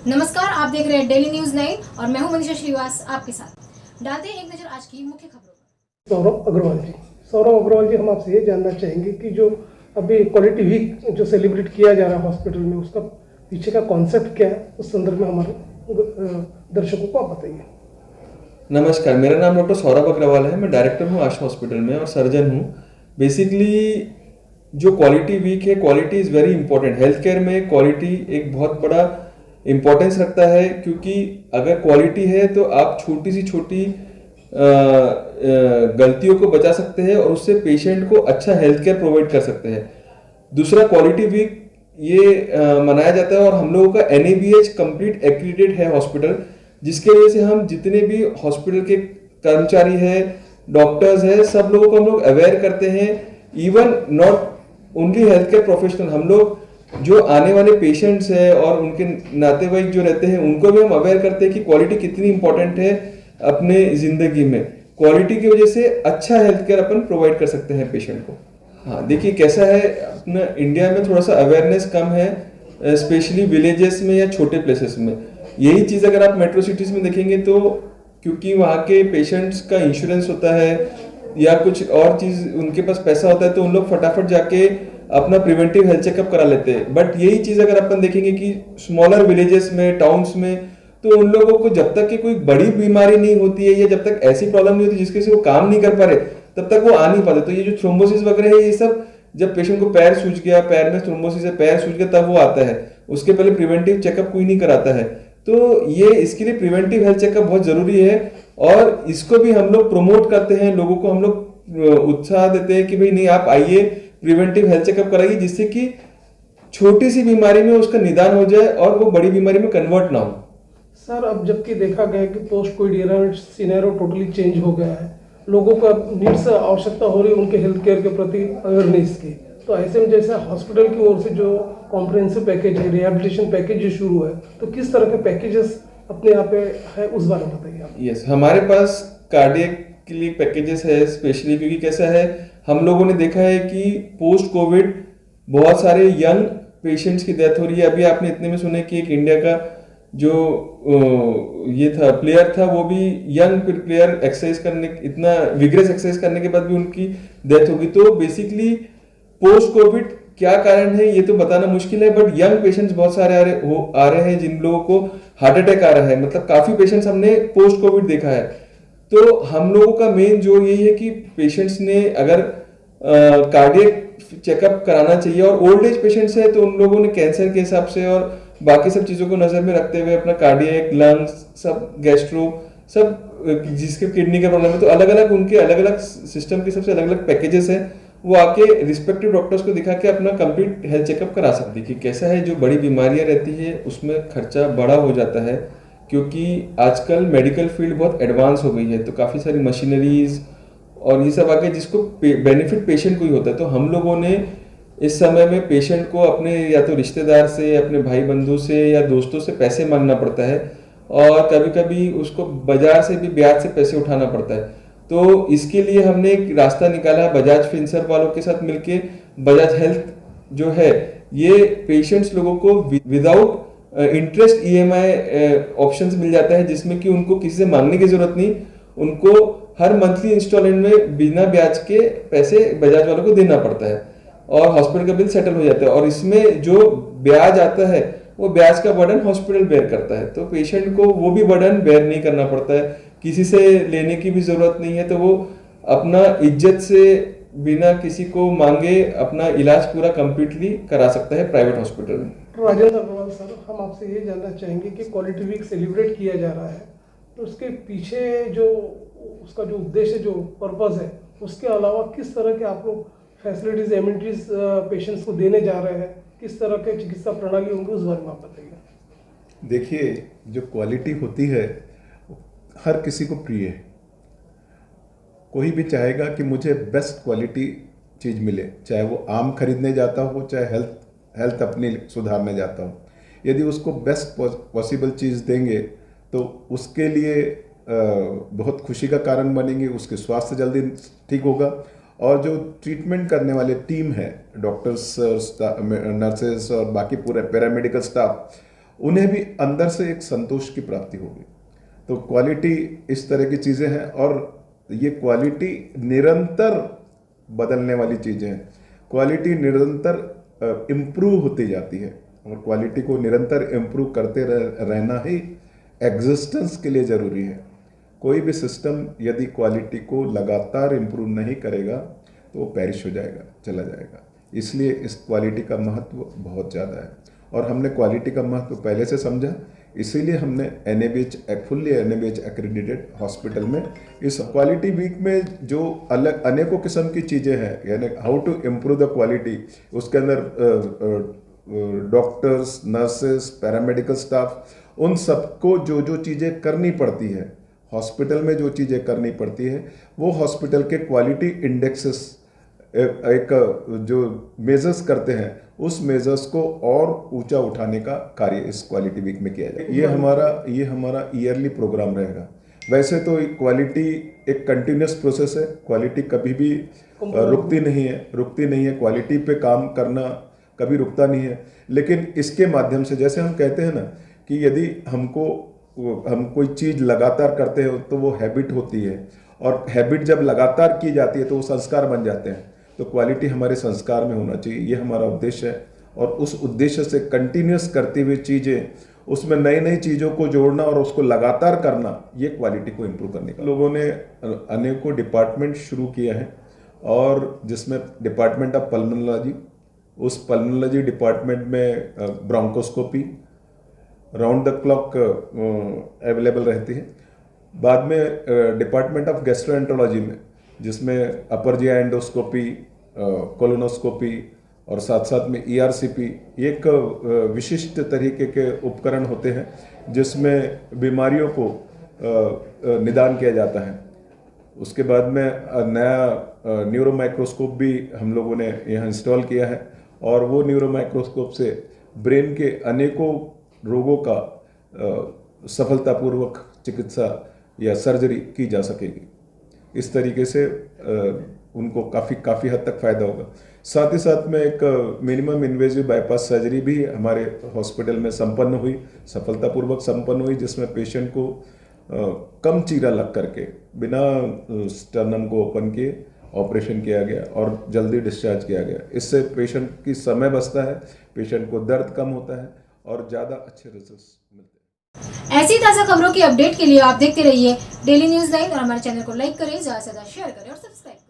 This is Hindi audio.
नमस्कार, आप देख रहे हैं डेली न्यूज 9 और मैं हूं मनीषा श्रीवास आपके साथ। डालते हैं एक नजर आज की मुख्य खबरों पर। सौरभ अग्रवाल जी, हम आपसे ये जानना चाहेंगे कि जो अभी क्वालिटी वीक जो सेलिब्रेट किया जा रहा है हॉस्पिटल में, उसका पीछे का कॉन्सेप्ट क्या है, उस संदर्भ में हमारे दर्शकों को आप बताइए। नमस्कार, मेरा नाम डॉक्टर सौरभ अग्रवाल है। मैं डायरेक्टर हूँ आशा हॉस्पिटल में और सर्जन हूँ। बेसिकली जो क्वालिटी वीक है, quality is very important. Health care में क्वालिटी एक बहुत बड़ा इम्पोर्टेंस रखता है, क्योंकि अगर क्वालिटी है तो आप छोटी सी छोटी गलतियों को बचा सकते हैं और उससे पेशेंट को अच्छा हेल्थ केयर प्रोवाइड कर सकते हैं। दूसरा, क्वालिटी वीक ये मनाया जाता है और हम लोगों का NABH कंप्लीट एक्रीडेटेड है हॉस्पिटल, जिसके वजह से हम जितने भी हॉस्पिटल के कर्मचारी हैं, डॉक्टर्स हैं, सब लोगों को हम लोग अवेयर करते हैं। Even not only health care professional, हम लोग जो आने वाले पेशेंट्स हैं और उनके नातेवाईक जो रहते हैं, उनको भी हम अवेयर करते हैं कि क्वालिटी कितनी इंपॉर्टेंट है अपने जिंदगी में। क्वालिटी की वजह से अच्छा हेल्थ केयर अपन प्रोवाइड कर सकते हैं पेशेंट को। हाँ, देखिए कैसा है, अपना इंडिया में थोड़ा सा अवेयरनेस कम है, स्पेशली विलेजेस में या छोटे प्लेसेस में। यही चीज़ अगर आप मेट्रो सिटीज़ में देखेंगे तो क्योंकि वहाँ के पेशेंट्स का इंश्योरेंस होता है या कुछ और चीज़ उनके पास पैसा होता है, तो उन लोग फटाफट जाके अपना प्रिवेंटिव हेल्थ चेकअप करा लेते हैं। बट यही चीज़ अगर अपन देखेंगे कि स्मॉलर विलेजेस में, टाउन्स में, तो उन लोगों को जब तक कि कोई बड़ी बीमारी नहीं होती है या जब तक ऐसी प्रॉब्लम नहीं होती जिसके से वो काम नहीं कर पा रहे, तब तक वो आ नहीं पाते। तो ये जो थ्रोम्बोसिस वगैरह है, ये सब जब पेशेंट को पैर सूज गया, पैर में थ्रोम्बोसिस है, पैर सूज गया, तब वो आता है। उसके पहले प्रिवेंटिव चेकअप कोई नहीं कराता है। तो ये इसके लिए प्रिवेंटिव हेल्थ चेकअप बहुत जरूरी है और इसको भी हम लोग प्रमोट करते हैं। लोगों को हम लोग उत्साह देते हैं कि भाई नहीं, आप आइए, प्रिवेंटिव हेल्थ चेकअप कराइए, जिससे कि छोटी सी बीमारी में उसका निदान हो जाए और वो बड़ी बीमारी में कन्वर्ट ना हो। सर, अब जबकि देखा गया कि पोस्ट कोविड एरा में सिनेरियो टोटली चेंज हो गया है, लोगों को नीड्स आवश्यकता हो रही है उनके हेल्थ केयर के प्रति अवेयरनेस की, तो ऐसे में जैसे हॉस्पिटल की ओर से जो कॉम्प्रिहेंसिव पैकेज है, रिहैबिलिटेशन पैकेज जो शुरू है, तो किस तरह के पैकेजेस अपने यहाँ पे है, उस बारे में बताइए आप। यस, हमारे पास कार्डियक के लिए पैकेजेस है स्पेशली, क्योंकि कैसा है, हम लोगों ने देखा है कि पोस्ट कोविड बहुत सारे यंग पेशेंट्स की डेथ हो रही है। अभी आपने इतने में सुने कि एक इंडिया का जो ये था प्लेयर था, वो भी यंग प्लेयर एक्सरसाइज करने, इतना विग्रेस एक्सरसाइज करने के बाद भी उनकी डेथ होगी। तो बेसिकली पोस्ट कोविड क्या कारण है ये तो बताना मुश्किल है, बट यंग पेशेंट्स बहुत सारे आ रहे हैं जिन लोगों को हार्ट अटैक आ रहा है। मतलब काफी पेशेंट्स हमने पोस्ट कोविड देखा है। तो हम लोगों का मेन जो यही है कि पेशेंट्स ने अगर कार्डियक चेकअप कराना चाहिए, और ओल्ड एज पेशेंट्स है तो उन लोगों ने कैंसर के हिसाब से और बाकी सब चीज़ों को नज़र में रखते हुए अपना कार्डियक, लंग्स, सब गैस्ट्रो, सब जिसके किडनी का प्रॉब्लम है, तो अलग अलग उनके अलग अलग सिस्टम के सबसे अलग अलग पैकेजेस हैं। वो आके रिस्पेक्टिव डॉक्टर्स को दिखा के अपना कंप्लीट हेल्थ चेकअप करा सकती है। कि कैसा है, जो बड़ी बीमारियां रहती है उसमें खर्चा बड़ा हो जाता है, क्योंकि आजकल मेडिकल फील्ड बहुत एडवांस हो गई है, तो काफ़ी सारी मशीनरीज और ये सब आके जिसको बेनिफिट पेशेंट को ही होता है। तो हम लोगों ने इस समय में पेशेंट को अपने या तो रिश्तेदार से, अपने भाई बंधु से या दोस्तों से पैसे मांगना पड़ता है, और कभी कभी उसको बाजार से भी ब्याज से पैसे उठाना पड़ता है। तो इसके लिए हमने एक रास्ता निकाला है, बजाज फिनसर्व वालों के साथ मिलके बजाज हेल्थ जो है, ये पेशेंट्स लोगों को विदाउट इंटरेस्ट EMI ऑप्शंस मिल जाता है, जिसमें कि उनको किसी से मांगने की जरूरत नहीं, उनको हर मंथली इंस्टॉलमेंट में बिना ब्याज के पैसे बजाज वालों को देना पड़ता है और हॉस्पिटल का बिल सेटल हो जाता है। और इसमें जो ब्याज आता है वो ब्याज का बर्डन हॉस्पिटल बेयर करता है, तो पेशेंट को वो भी बर्डन बेयर नहीं करना पड़ता है, किसी से लेने की भी जरूरत नहीं है। तो वो अपना इज्जत से बिना किसी को मांगे अपना इलाज पूरा कंप्लीटली करा सकता है प्राइवेट हॉस्पिटल में। राजेंद्र अग्रवाल सर, हम आपसे ये जानना चाहेंगे कि क्वालिटी वीक सेलिब्रेट किया जा रहा है, तो उसके पीछे जो उसका जो उद्देश्य, जो पर्पस है, उसके अलावा किस तरह के आप लोग फैसिलिटीज, एमिनिटीज पेशेंट्स को देने जा रहे हैं, किस तरह के चिकित्सा प्रणाली होंगी, उस बारे में आप बताइए। देखिए, जो क्वालिटी होती है हर किसी को प्रिय है। कोई भी चाहेगा कि मुझे बेस्ट क्वालिटी चीज़ मिले, चाहे वो आम खरीदने जाता हो, चाहे हेल्थ अपनी सुधारने जाता हो। यदि उसको बेस्ट पॉसिबल चीज़ देंगे तो उसके लिए बहुत खुशी का कारण बनेंगे, उसके स्वास्थ्य जल्दी ठीक होगा, और जो ट्रीटमेंट करने वाले टीम है, डॉक्टर्स और नर्सेस और बाकी पूरे पैरामेडिकल स्टाफ, उन्हें भी अंदर से एक संतोष की प्राप्ति होगी। तो क्वालिटी इस तरह की चीज़ें हैं और ये क्वालिटी निरंतर बदलने वाली चीज़ें हैं। क्वालिटी निरंतर इम्प्रूव होती जाती है और क्वालिटी को निरंतर इम्प्रूव करते रहना ही एग्जिस्टेंस के लिए ज़रूरी है। कोई भी सिस्टम यदि क्वालिटी को लगातार इम्प्रूव नहीं करेगा तो वो पेरिश हो जाएगा, चला जाएगा। इसलिए इस क्वालिटी का महत्व बहुत ज़्यादा है और हमने क्वालिटी का महत्व पहले से समझा, इसीलिए हमने NABH fully NABH accredited hospital में इस क्वालिटी वीक में जो अलग अनेकों किस्म की चीज़ें हैं, यानी how to improve the quality, उसके अंदर डॉक्टर्स, नर्सेस, पैरामेडिकल स्टाफ, उन सबको जो जो चीज़ें करनी पड़ती है हॉस्पिटल में, जो चीज़ें करनी पड़ती है वो हॉस्पिटल के क्वालिटी इंडेक्सेस एक जो मेजर्स करते हैं उस मेजर्स को और ऊंचा उठाने का कार्य इस क्वालिटी वीक में किया जाए। ये हमारा ईयरली प्रोग्राम रहेगा। वैसे तो क्वालिटी एक कंटिन्यूस प्रोसेस है, क्वालिटी कभी भी रुकती नहीं है। क्वालिटी पे काम करना कभी रुकता नहीं है, लेकिन इसके माध्यम से जैसे हम कहते हैं ना कि यदि हम कोई चीज़ लगातार करते हैं तो वो हैबिट होती है और हैबिट जब लगातार की जाती है तो वो संस्कार बन जाते हैं। तो क्वालिटी हमारे संस्कार में होना चाहिए, ये हमारा उद्देश्य है और उस उद्देश्य से कंटिन्यूस करती हुई चीज़ें, उसमें नई नई चीज़ों को जोड़ना और उसको लगातार करना, ये क्वालिटी को इम्प्रूव करने का। लोगों ने अनेकों डिपार्टमेंट शुरू किए हैं और जिसमें डिपार्टमेंट ऑफ पल्मोनोलॉजी, उस पल्मोनोलॉजी डिपार्टमेंट में bronchoscopy round the clock available रहती है। बाद में डिपार्टमेंट ऑफ गैस्ट्रोएंटरोलॉजी में, जिसमें अपर जी एंडोस्कोपी, कोलोनोस्कोपी और साथ साथ में ERCP, एक विशिष्ट तरीके के उपकरण होते हैं जिसमें बीमारियों को निदान किया जाता है। उसके बाद में नया न्यूरो माइक्रोस्कोप भी हम लोगों ने यहाँ इंस्टॉल किया है और वो न्यूरो माइक्रोस्कोप से ब्रेन के अनेकों रोगों का सफलतापूर्वक चिकित्सा या सर्जरी की जा सकेगी। इस तरीके से उनको काफ़ी हद तक फ़ायदा होगा। साथ ही साथ में एक मिनिमम इन्वेजिव बाईपास सर्जरी भी हमारे हॉस्पिटल में सफलतापूर्वक संपन्न हुई, जिसमें पेशेंट को कम चीरा लग करके बिना स्टर्नम को ओपन किए ऑपरेशन किया गया और जल्दी डिस्चार्ज किया गया। इससे पेशेंट की समय बचता है, पेशेंट को दर्द कम होता है और ज़्यादा अच्छे रिजल्ट्स मिलते हैं। ऐसी ताज़ा खबरों की अपडेट के लिए आप देखते रहिए डेली न्यूज़ 9 और हमारे चैनल को लाइक करें, ज़्यादा से ज़्यादा शेयर करें और सब्सक्राइब करें।